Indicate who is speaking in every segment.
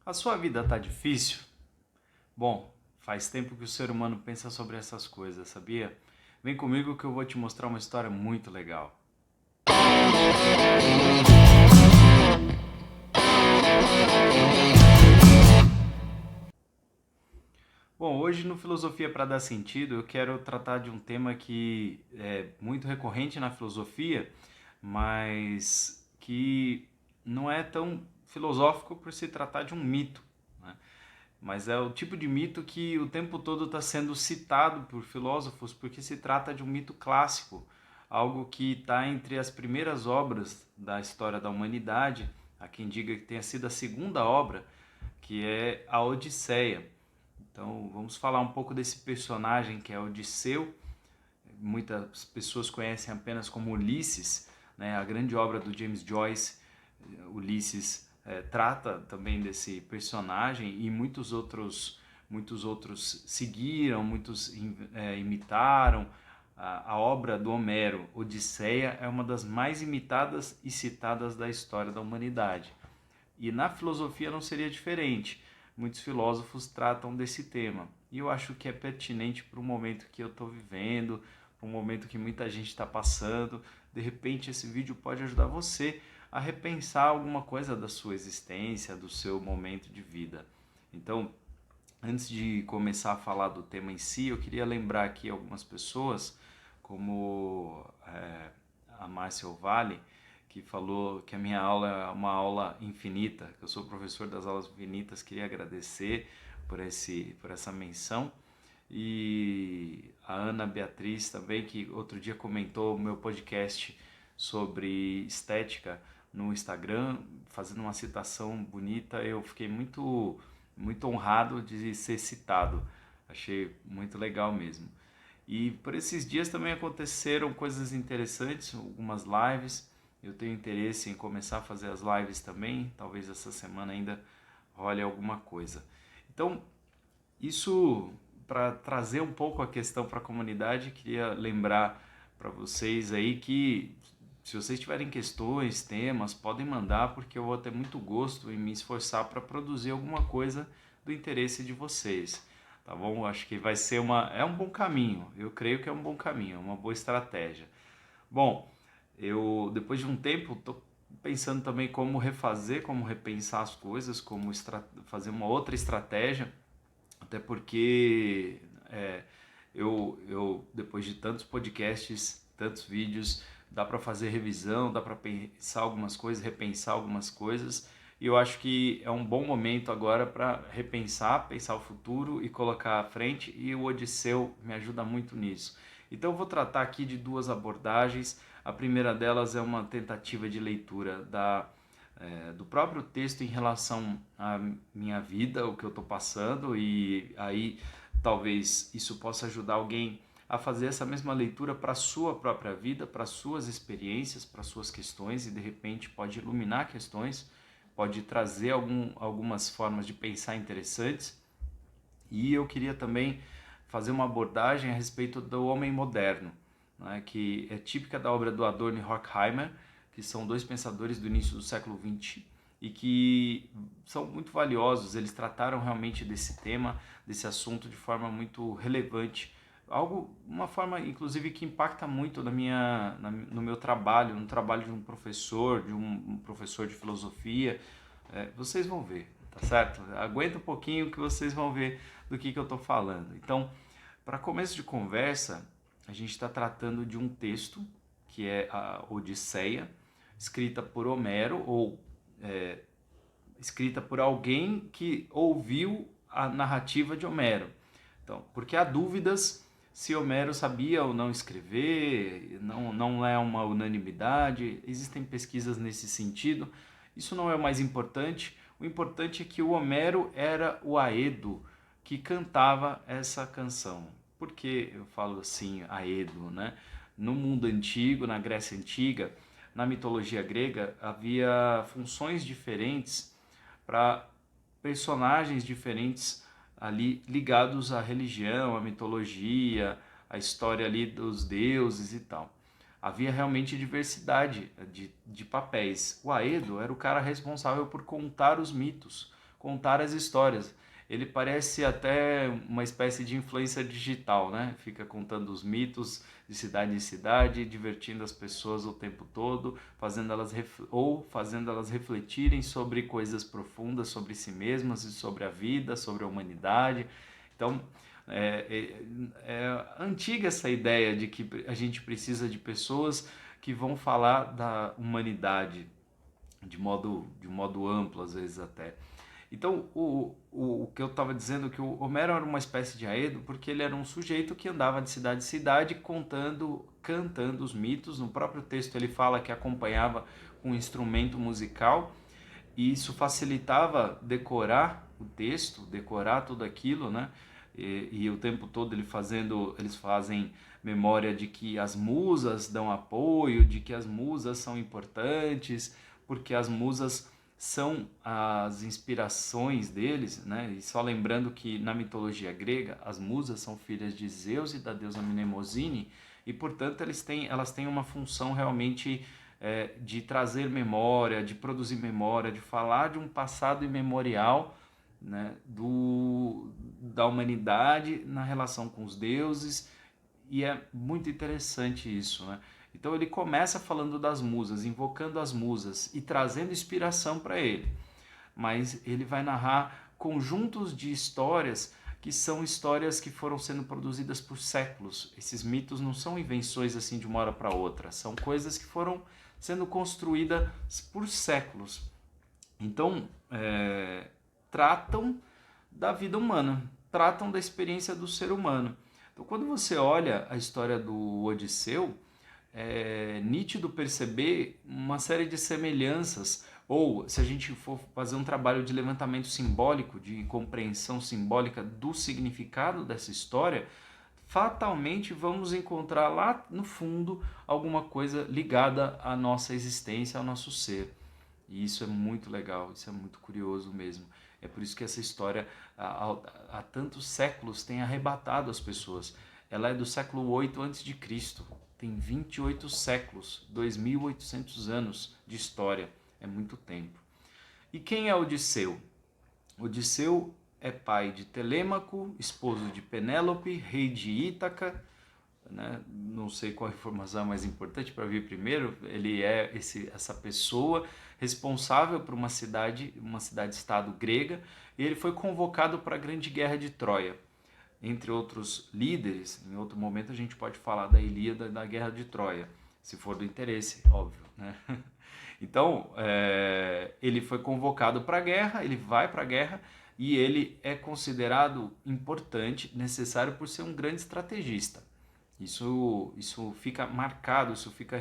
Speaker 1: A sua vida tá difícil? Bom, faz tempo que o ser humano pensa sobre essas coisas, sabia? Vem comigo que eu vou te mostrar uma história muito legal. Bom, hoje no Filosofia para Dar Sentido eu quero tratar de um tema que é muito recorrente na filosofia, mas que não é tão filosófico por se tratar de um mito, né? Mas é o tipo de mito que o tempo todo está sendo citado por filósofos porque se trata de um mito clássico, algo que está entre as primeiras obras da história da humanidade. Há quem diga que tenha sido a segunda obra, que é a Odisseia. Então vamos falar um pouco desse personagem que é Odisseu. Muitas pessoas conhecem apenas como Ulisses, né? A grande obra do James Joyce, Ulisses, trata também desse personagem e muitos outros seguiram, muitos imitaram. A obra do Homero, Odisseia, é uma das mais imitadas e citadas da história da humanidade. E na filosofia não seria diferente. Muitos filósofos tratam desse tema. E eu acho que é pertinente para o momento que eu estou vivendo, para o momento que muita gente está passando. De repente, esse vídeo pode ajudar você a repensar alguma coisa da sua existência, do seu momento de vida. Então, antes de começar a falar do tema em si, eu queria lembrar aqui algumas pessoas, como a Márcia Ovalle, que falou que a minha aula é uma aula infinita, que eu sou professor das aulas infinitas. Queria agradecer por essa menção. E a Ana Beatriz também, que outro dia comentou o meu podcast sobre estética no Instagram, fazendo uma citação bonita. Eu fiquei muito honrado de ser citado. Achei muito legal mesmo. E por esses dias também aconteceram coisas interessantes, algumas lives. Eu tenho interesse em começar a fazer as lives também. Talvez essa semana ainda role alguma coisa. Então, isso para trazer um pouco a questão para a comunidade, queria lembrar para vocês aí que se vocês tiverem questões, temas, podem mandar, porque eu vou ter muito gosto em me esforçar para produzir alguma coisa do interesse de vocês, tá bom? Acho que vai ser é um bom caminho, eu creio que é um bom caminho, uma boa estratégia. Bom, eu depois de um tempo estou pensando também como refazer, como repensar as coisas, como fazer uma outra estratégia, até porque depois de tantos podcasts, tantos vídeos, dá para fazer revisão, dá para pensar algumas coisas, repensar algumas coisas. E eu acho que é um bom momento agora para repensar, pensar o futuro e colocar à frente. E o Odisseu me ajuda muito nisso. Então eu vou tratar aqui de duas abordagens. A primeira delas é uma tentativa de leitura do próprio texto em relação à minha vida, o que eu estou passando, e aí talvez isso possa ajudar alguém a fazer essa mesma leitura para a sua própria vida, para as suas experiências, para as suas questões, e de repente pode iluminar questões, pode trazer algumas formas de pensar interessantes. E eu queria também fazer uma abordagem a respeito do homem moderno, né, que é típica da obra do Adorno e Horkheimer, que são dois pensadores do início do século XX e que são muito valiosos. Eles trataram realmente desse tema, desse assunto de forma muito relevante, uma forma inclusive que impacta muito no meu trabalho, no trabalho de um professor de filosofia. Vocês vão ver, tá certo? Aguenta um pouquinho que vocês vão ver do que eu estou falando. Então, para começo de conversa, a gente está tratando de um texto que é a Odisseia, escrita por Homero, ou escrita por alguém que ouviu a narrativa de Homero. Então, porque há dúvidas se Homero sabia ou não escrever, não é uma unanimidade, existem pesquisas nesse sentido. Isso não é o mais importante. O importante é que o Homero era o Aedo que cantava essa canção. Por que eu falo assim, Aedo, né? No mundo antigo, na Grécia Antiga, na mitologia grega, havia funções diferentes para personagens diferentes ali ligados à religião, à mitologia, à história ali dos deuses e tal. Havia realmente diversidade de papéis. O Aedo era o cara responsável por contar os mitos, contar as histórias. Ele parece até uma espécie de influencer digital, né? Fica contando os mitos de cidade em cidade, divertindo as pessoas o tempo todo, fazendo elas refletirem sobre coisas profundas, sobre si mesmas e sobre a vida, sobre a humanidade. Então, é antiga essa ideia de que a gente precisa de pessoas que vão falar da humanidade de modo amplo, às vezes até. Então, o que eu estava dizendo, que o Homero era uma espécie de Aedo, porque ele era um sujeito que andava de cidade em cidade cantando os mitos. No próprio texto ele fala que acompanhava um instrumento musical, e isso facilitava decorar o texto, decorar tudo aquilo, né? E o tempo todo eles fazem memória de que as musas dão apoio, de que as musas são importantes, porque as musas são as inspirações deles, né? E só lembrando que na mitologia grega as musas são filhas de Zeus e da deusa Mnemosine, e portanto elas têm uma função realmente de trazer memória, de produzir memória, de falar de um passado imemorial, né, da humanidade na relação com os deuses, e é muito interessante isso, né? Então ele começa falando das musas, invocando as musas e trazendo inspiração para ele, mas ele vai narrar conjuntos de histórias que são histórias que foram sendo produzidas por séculos. Esses mitos não são invenções assim de uma hora para outra, são coisas que foram sendo construídas por séculos. Então, tratam da vida humana, tratam da experiência do ser humano. Então, quando você olha a história do Odisseu, é nítido perceber uma série de semelhanças, ou se a gente for fazer um trabalho de levantamento simbólico, de compreensão simbólica do significado dessa história, fatalmente vamos encontrar lá no fundo alguma coisa ligada à nossa existência, ao nosso ser. E isso é muito legal, isso é muito curioso mesmo. É por isso que essa história há tantos séculos tem arrebatado as pessoas. Ela é do século 8 a.C., tem 28 séculos, 2.800 anos de história, é muito tempo. E quem é Odisseu? Odisseu é pai de Telêmaco, esposo de Penélope, rei de Ítaca, né? Não sei qual a informação é mais importante para vir primeiro. Ele é essa pessoa responsável por uma cidade-estado grega, e ele foi convocado para a Grande Guerra de Troia. Entre outros líderes, em outro momento a gente pode falar da Ilíada, da Guerra de Troia, se for do interesse, óbvio, né? Então, ele foi convocado para a guerra, ele vai para a guerra, e ele é considerado importante, necessário por ser um grande estrategista. Isso fica marcado, isso fica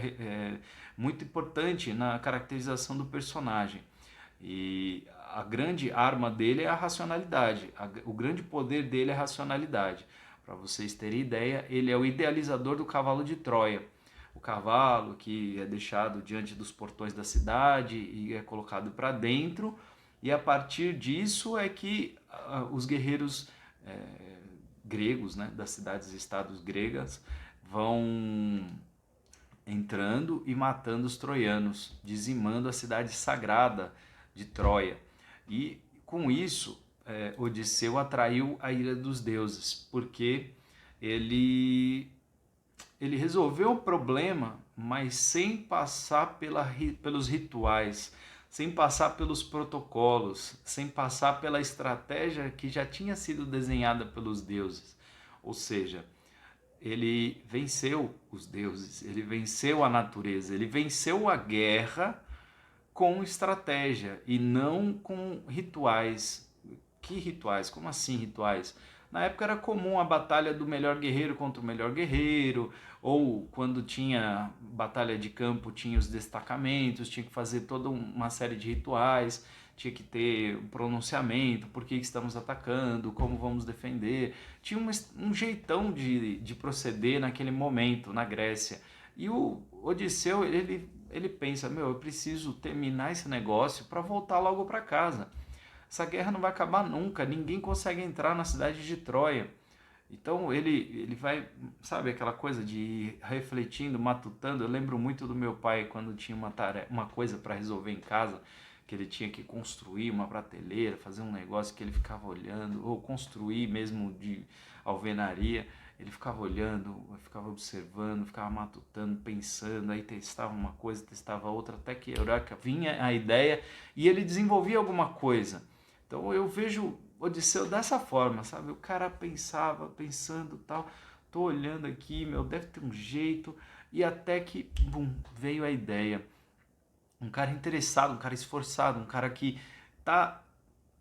Speaker 1: muito importante na caracterização do personagem. E a grande arma dele é a racionalidade, o grande poder dele é a racionalidade. Para vocês terem ideia, ele é o idealizador do cavalo de Troia. O cavalo que é deixado diante dos portões da cidade e é colocado para dentro, e a partir disso é que os guerreiros gregos, né, das cidades e estados gregas, vão entrando e matando os troianos, dizimando a cidade sagrada de Troia. E com isso, Odisseu atraiu a ira dos deuses, porque ele resolveu o problema, mas sem passar pelos rituais, sem passar pelos protocolos, sem passar pela estratégia que já tinha sido desenhada pelos deuses. Ou seja, ele venceu os deuses, ele venceu a natureza, ele venceu a guerra com estratégia e não com rituais. Que rituais? Como assim rituais? Na época era comum a batalha do melhor guerreiro contra o melhor guerreiro, ou quando tinha batalha de campo, tinha os destacamentos, tinha que fazer toda uma série de rituais, tinha que ter um pronunciamento, por que estamos atacando, como vamos defender. Tinha um jeitão de proceder naquele momento na Grécia. E o Odisseu, ele pensa, eu preciso terminar esse negócio para voltar logo para casa. Essa guerra não vai acabar nunca, ninguém consegue entrar na cidade de Troia. Então ele vai, sabe, aquela coisa de ir refletindo, matutando. Eu lembro muito do meu pai quando tinha uma coisa para resolver em casa, que ele tinha que construir uma prateleira, fazer um negócio que ele ficava olhando, ou construir mesmo de alvenaria. Ele ficava olhando, ficava observando, ficava matutando, pensando, aí testava uma coisa, testava outra, até que eureka, vinha a ideia e ele desenvolvia alguma coisa. Então eu vejo Odisseu dessa forma, sabe? O cara pensava, pensando tal, tô olhando aqui, meu, deve ter um jeito, e até que, bum, veio a ideia. Um cara interessado, um cara esforçado, um cara que tá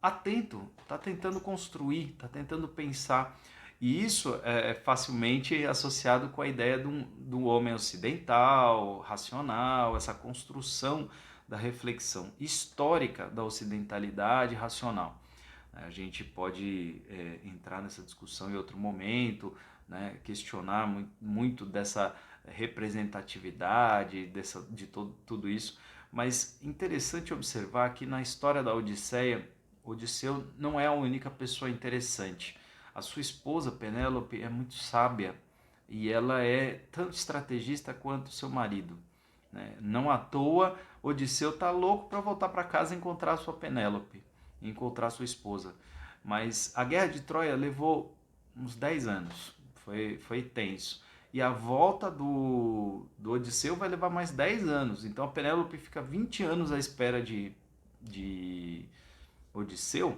Speaker 1: atento, tá tentando construir, tá tentando pensar. E isso é facilmente associado com a ideia do homem ocidental, racional, essa construção da reflexão histórica da ocidentalidade racional. A gente pode entrar nessa discussão em outro momento, né, questionar muito dessa representatividade, de tudo isso, mas interessante observar que na história da Odisseia, Odisseu não é a única pessoa interessante. A sua esposa, Penélope, é muito sábia e ela é tanto estrategista quanto seu marido. Né? Não à toa, Odisseu está louco para voltar para casa e encontrar sua Penélope, encontrar sua esposa. Mas a guerra de Troia levou uns 10 anos, foi tenso. E a volta do Odisseu vai levar mais 10 anos. Então a Penélope fica 20 anos à espera de Odisseu.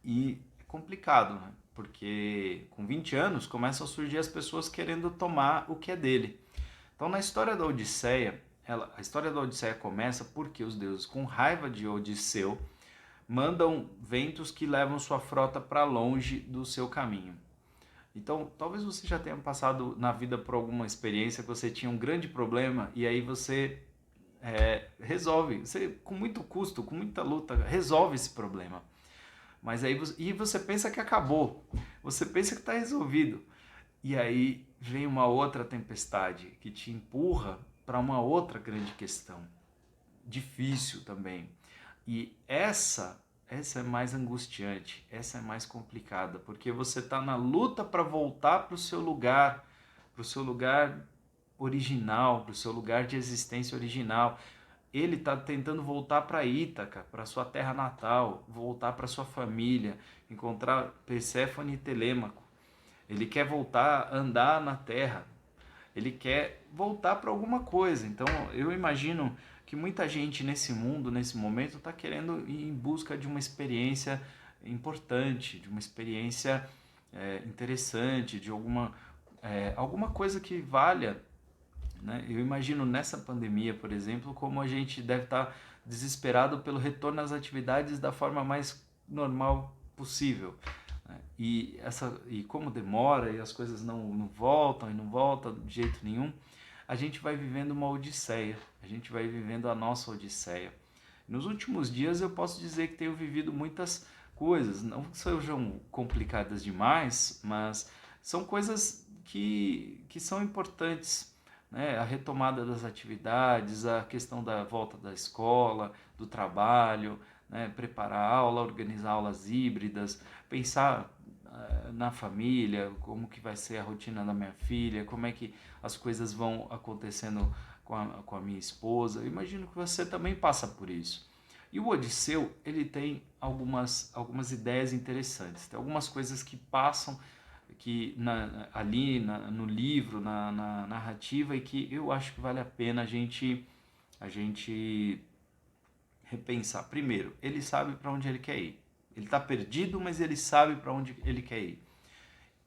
Speaker 1: E é complicado, né? Porque com 20 anos começam a surgir as pessoas querendo tomar o que é dele. Então na história da Odisseia, a história da Odisseia começa porque os deuses, com raiva de Odisseu, mandam ventos que levam sua frota para longe do seu caminho. Então, talvez você já tenha passado na vida por alguma experiência que você tinha um grande problema e aí você resolve, você com muito custo, com muita luta, resolve esse problema. Mas aí você pensa que acabou, você pensa que está resolvido. E aí vem uma outra tempestade que te empurra para uma outra grande questão, difícil também. E essa é mais angustiante, essa é mais complicada, porque você está na luta para voltar para o seu lugar original, para o seu lugar de existência original. Ele está tentando voltar para Ítaca, para sua terra natal, voltar para sua família, encontrar Perséfone e Telêmaco. Ele quer voltar a andar na terra, ele quer voltar para alguma coisa. Então eu imagino que muita gente nesse mundo, nesse momento, está querendo ir em busca de uma experiência importante, de uma experiência interessante, de alguma coisa que valha. Né? Eu imagino nessa pandemia, por exemplo, como a gente deve estar desesperado pelo retorno às atividades da forma mais normal possível. Né? E como demora e as coisas não voltam e não voltam de jeito nenhum, a gente vai vivendo uma odisseia, a gente vai vivendo a nossa odisseia. Nos últimos dias eu posso dizer que tenho vivido muitas coisas, não que sejam complicadas demais, mas são coisas que são importantes, né? A retomada das atividades, a questão da volta da escola, do trabalho, né? Preparar a aula, organizar aulas híbridas, pensar na família, como que vai ser a rotina da minha filha, como é que as coisas vão acontecendo com a minha esposa. Eu imagino que você também passa por isso. E o Odisseu, ele tem algumas ideias interessantes, tem algumas coisas que passam que no livro, na narrativa, e que eu acho que vale a pena a gente repensar. Primeiro, ele sabe para onde ele quer ir. Ele está perdido, mas ele sabe para onde ele quer ir.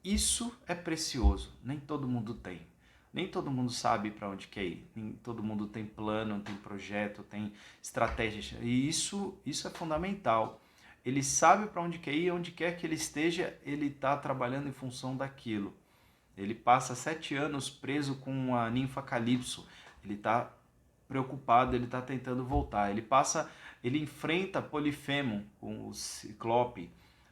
Speaker 1: Isso é precioso, nem todo mundo tem. Nem todo mundo sabe para onde quer ir. Nem todo mundo tem plano, tem projeto, tem estratégia. E isso é fundamental. Ele sabe para onde quer ir, onde quer que ele esteja, ele está trabalhando em função daquilo. Ele passa 7 anos preso com a ninfa Calypso. Ele está preocupado, ele está tentando voltar. Ele enfrenta Polifemo, com o Ciclope,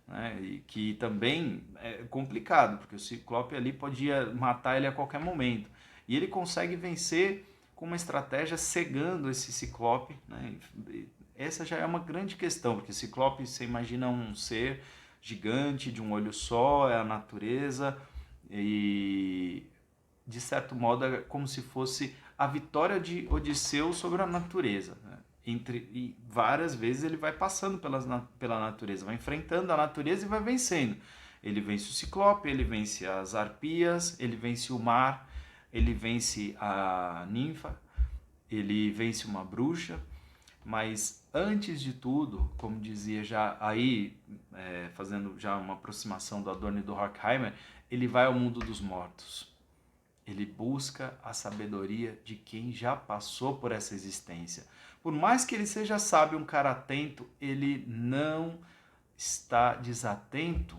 Speaker 1: né? E que também é complicado, porque o Ciclope ali podia matar ele a qualquer momento. E ele consegue vencer com uma estratégia cegando esse Ciclope, né? Essa já é uma grande questão, porque Ciclope, você imagina um ser gigante, de um olho só, é a natureza, e de certo modo é como se fosse a vitória de Odisseu sobre a natureza. Né? e várias vezes ele vai passando pela natureza, vai enfrentando a natureza e vai vencendo. Ele vence o Ciclope, ele vence as arpias, ele vence o mar, ele vence a ninfa, ele vence uma bruxa, mas antes de tudo, como dizia já aí, fazendo já uma aproximação do Adorno e do Horkheimer, ele vai ao mundo dos mortos. Ele busca a sabedoria de quem já passou por essa existência. Por mais que ele seja sábio, um cara atento, ele não está desatento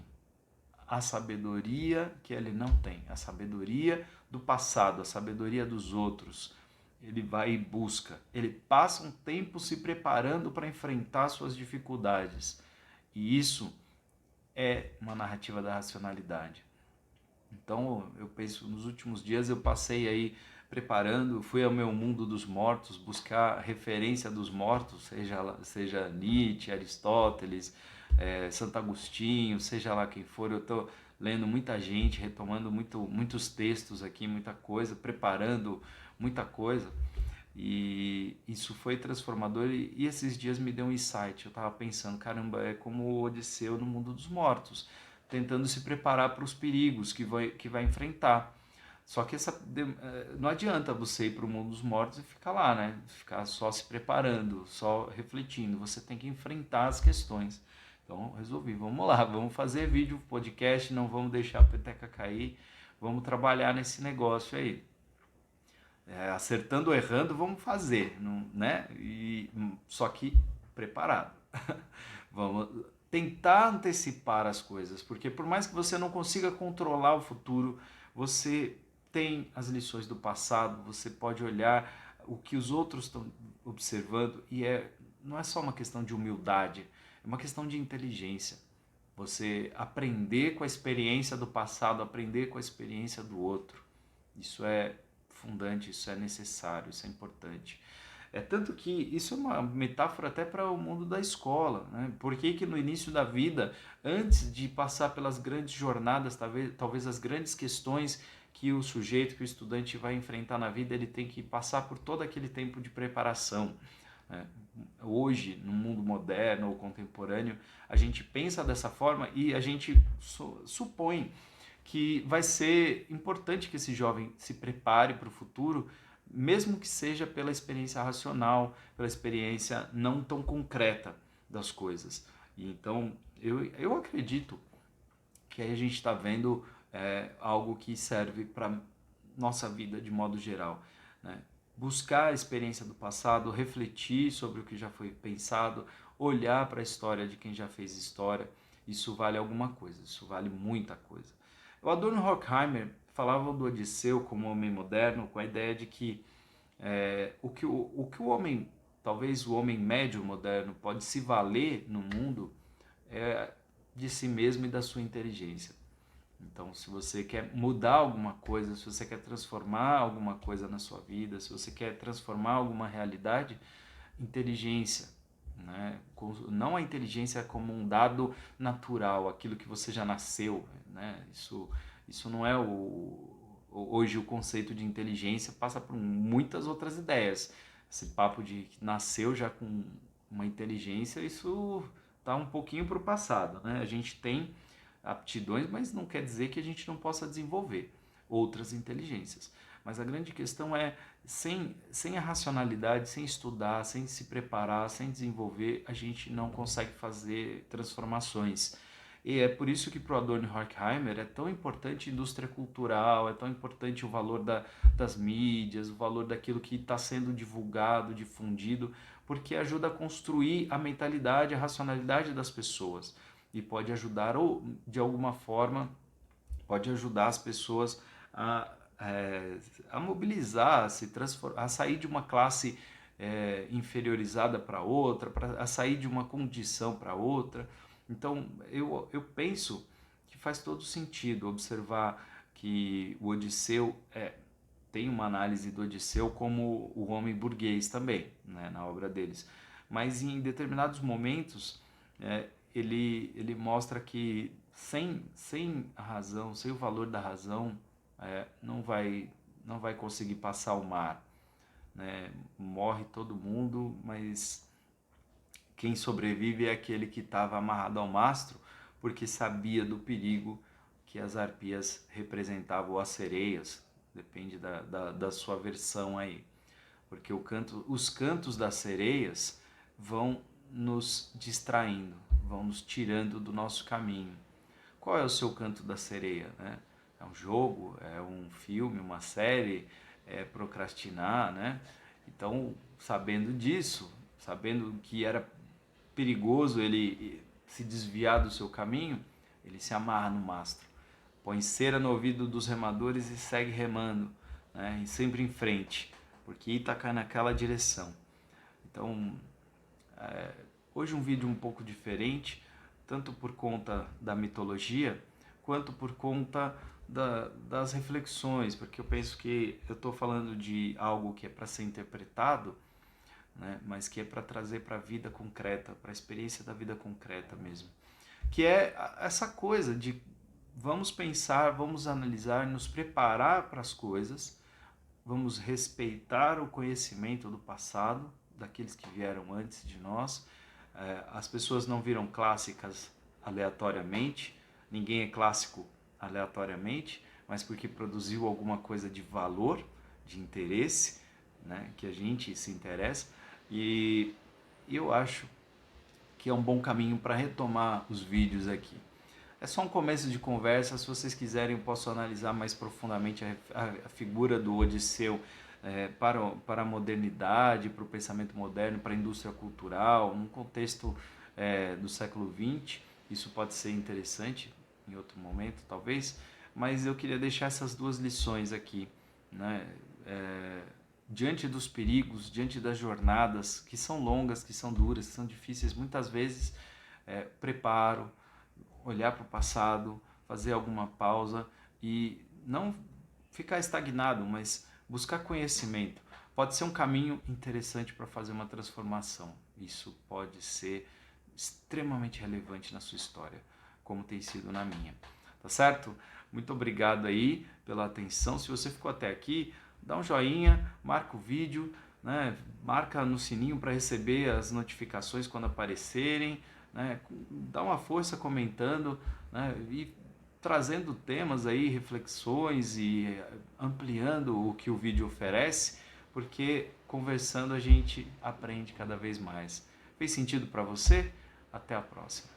Speaker 1: à sabedoria que ele não tem, a sabedoria do passado, a sabedoria dos outros. Ele vai e busca, ele passa um tempo se preparando para enfrentar suas dificuldades. E isso é uma narrativa da racionalidade. Então, eu penso, nos últimos dias eu passei aí preparando, fui ao meu mundo dos mortos, buscar referência dos mortos, seja Nietzsche, Aristóteles, Santo Agostinho, seja lá quem for. Eu estou lendo muita gente, retomando muitos textos aqui, muita coisa, preparando muita coisa. E isso foi transformador e esses dias me deu um insight. Eu estava pensando, caramba, é como o Odisseu no mundo dos mortos, tentando se preparar para os perigos que vai enfrentar. Só que não adianta você ir para o mundo dos mortos e ficar lá, né? Ficar só se preparando, só refletindo. Você tem que enfrentar as questões. Então resolvi, vamos lá, vamos fazer vídeo, podcast, não vamos deixar a peteca cair, vamos trabalhar nesse negócio aí. Acertando ou errando, vamos fazer, não, né? Só que preparado. Vamos tentar antecipar as coisas, porque por mais que você não consiga controlar o futuro, você tem as lições do passado, você pode olhar o que os outros estão observando e não é só uma questão de humildade, é uma questão de inteligência. Você aprender com a experiência do passado, aprender com a experiência do outro. Isso é fundante, isso é necessário, isso é importante. É tanto que isso é uma metáfora até para o mundo da escola, né? Por que no início da vida, antes de passar pelas grandes jornadas, talvez as grandes questões que o sujeito, que o estudante vai enfrentar na vida, ele tem que passar por todo aquele tempo de preparação, né? Hoje, no mundo moderno ou contemporâneo, a gente pensa dessa forma e a gente supõe que vai ser importante que esse jovem se prepare para o futuro, mesmo que seja pela experiência racional, pela experiência não tão concreta das coisas. E então, eu acredito que aí a gente está vendo algo que serve para nossa vida de modo geral, né? Buscar a experiência do passado, refletir sobre o que já foi pensado, olhar para a história de quem já fez história, isso vale alguma coisa, isso vale muita coisa. O Adorno Horkheimer falava do Odisseu como homem moderno, com a ideia de que o que o homem, talvez o homem médio moderno, pode se valer no mundo é de si mesmo e da sua inteligência. Então, se você quer mudar alguma coisa, se você quer transformar alguma coisa na sua vida, se você quer transformar alguma realidade, inteligência, né? Não a inteligência como um dado natural, aquilo que você já nasceu, né? Isso não é hoje o conceito de inteligência passa por muitas outras ideias. Esse papo de que nasceu já com uma inteligência, isso está um pouquinho para o passado, né? A gente tem aptidões, mas não quer dizer que a gente não possa desenvolver outras inteligências. Mas a grande questão é, sem a racionalidade, sem estudar, sem se preparar, sem desenvolver, a gente não consegue fazer transformações. E é por isso que para o Adorno Horkheimer é tão importante a indústria cultural, é tão importante o valor das mídias, o valor daquilo que está sendo divulgado, difundido, porque ajuda a construir a mentalidade, a racionalidade das pessoas. E pode ajudar, ou de alguma forma, pode ajudar as pessoas a mobilizar, a sair de uma classe inferiorizada para outra, a sair de uma condição para outra. Então, eu penso que faz todo sentido observar que o Odisseu tem uma análise do Odisseu como o homem burguês também, né, na obra deles. Mas em determinados momentos, ele mostra que sem a razão, sem o valor da razão, não vai conseguir passar o mar. né? Morre todo mundo, mas quem sobrevive é aquele que estava amarrado ao mastro, porque sabia do perigo que as arpias representavam, ou as sereias, depende da sua versão aí. Porque os cantos das sereias vão nos distraindo, vão nos tirando do nosso caminho. Qual é o seu canto da sereia, né? É um jogo, é um filme, uma série, é procrastinar, né? Então, sabendo disso, sabendo que era perigoso ele se desviar do seu caminho, ele se amarra no mastro, põe cera no ouvido dos remadores e segue remando, né? E sempre em frente, porque Ítaca é naquela direção. Então, hoje um vídeo um pouco diferente, tanto por conta da mitologia, quanto por conta das reflexões, porque eu penso que eu estou falando de algo que é para ser interpretado, né, mas que é para trazer para a vida concreta, para a experiência da vida concreta mesmo. Que é essa coisa de vamos pensar, vamos analisar, nos preparar para as coisas, vamos respeitar o conhecimento do passado, daqueles que vieram antes de nós. As pessoas não viram clássicas aleatoriamente, ninguém é clássico aleatoriamente, mas porque produziu alguma coisa de valor, de interesse, né, que a gente se interessa, e eu acho que é um bom caminho para retomar os vídeos aqui. É só um começo de conversa, se vocês quiserem eu posso analisar mais profundamente a figura do Odisseu para a modernidade, para o pensamento moderno, para a indústria cultural, num contexto do século XX. Isso pode ser interessante em outro momento, talvez, mas eu queria deixar essas duas lições aqui, né? Diante dos perigos, diante das jornadas, que são longas, que são duras, que são difíceis, muitas vezes preparo, olhar para o passado, fazer alguma pausa e não ficar estagnado, mas buscar conhecimento. Pode ser um caminho interessante para fazer uma transformação. Isso pode ser extremamente relevante na sua história, como tem sido na minha. Tá certo? Muito obrigado aí pela atenção. Se você ficou até aqui, dá um joinha, marca o vídeo, né? Marca no sininho para receber as notificações quando aparecerem, né? Dá uma força comentando, né? E trazendo temas aí, reflexões e ampliando o que o vídeo oferece, porque conversando a gente aprende cada vez mais. Fez sentido para você? Até a próxima.